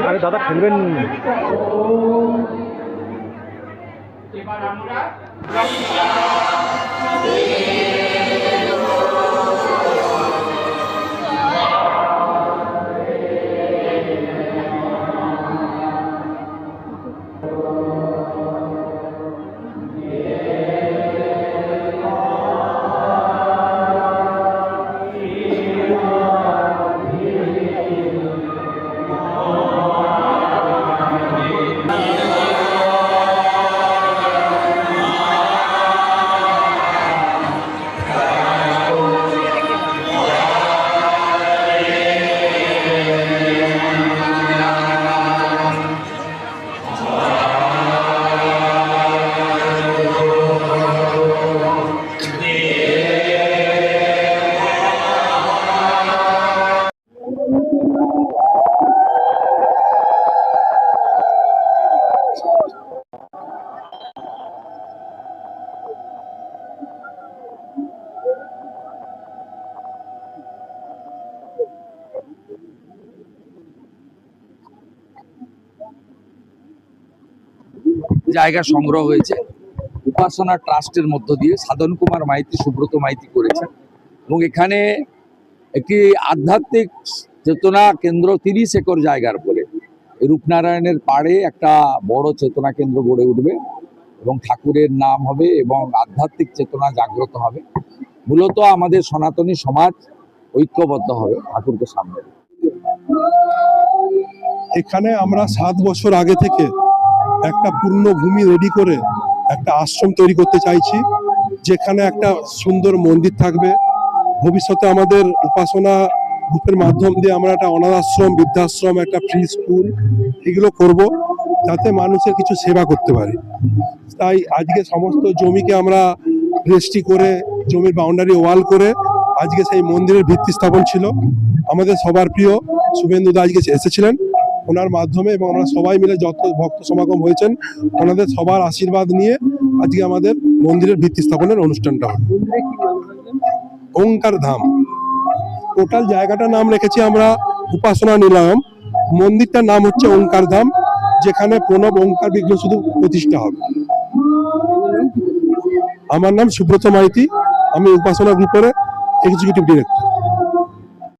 আরে দাদা খেলবেন। এবার আমরা জায়গা সংগ্রহ হয়েছে উপাসনা ট্রাস্টের মধ্য দিয়ে সাধন কুমার মাইতি, সুব্রত মাইতি করেছেন এবং এখানে একটি আধ্যাত্মিক চেতনা কেন্দ্র 30 একর জায়গার উপরে রূপনারায়ণের পাড়ে একটা বড় চেতনা কেন্দ্র গড়ে উঠবে এবং ঠাকুরের নাম হবে এবং আধ্যাত্মিক চেতনা জাগ্রত হবে। মূলত আমাদের সনাতনী সমাজ ঐক্যবদ্ধ হবে ঠাকুরকে সামনে। এখানে আমরা 7 বছর আগে থেকে একটা পূর্ণ ভূমি রেডি করে একটা আশ্রম তৈরি করতে চাইছি, যেখানে একটা সুন্দর মন্দির থাকবে। ভবিষ্যতে আমাদের উপাসনা গ্রুপের মাধ্যম দিয়ে আমরা একটা অনাথ আশ্রম, বৃদ্ধাশ্রম, একটা ফ্রি স্কুল এগুলো করব, যাতে মানুষের কিছু সেবা করতে পারে। তাই আজকে সমস্ত জমিকে আমরা রেজিস্ট্রি করে জমির বাউন্ডারি ওয়াল করে আজকে সেই মন্দিরের ভিত্তি স্থাপন ছিল। আমাদের সবার প্রিয় শুভেন্দু দা আজকে এসেছিলেন, ওনার মাধ্যমে এবং আমরা সবাই মিলে যত ভক্ত সমাগম হয়েছেন ওনাদের সবার আশীর্বাদ নিয়ে আজকে আমাদের মন্দিরের ভিত্তি স্থাপনের অনুষ্ঠানটা হয়। ওঙ্কার ধাম টোটাল জায়গাটার নাম রেখেছি আমরা উপাসনা নিলয়ম, মন্দিরটার নাম হচ্ছে ওঙ্কার ধাম, যেখানে প্রণব ওঙ্কার বিগ্রহ শুধু প্রতিষ্ঠা হবে। আমার নাম সুব্রত মাইতি, আমি উপাসনা গ্রুপের এক্সিকিউটিভ ডিরেক্টর।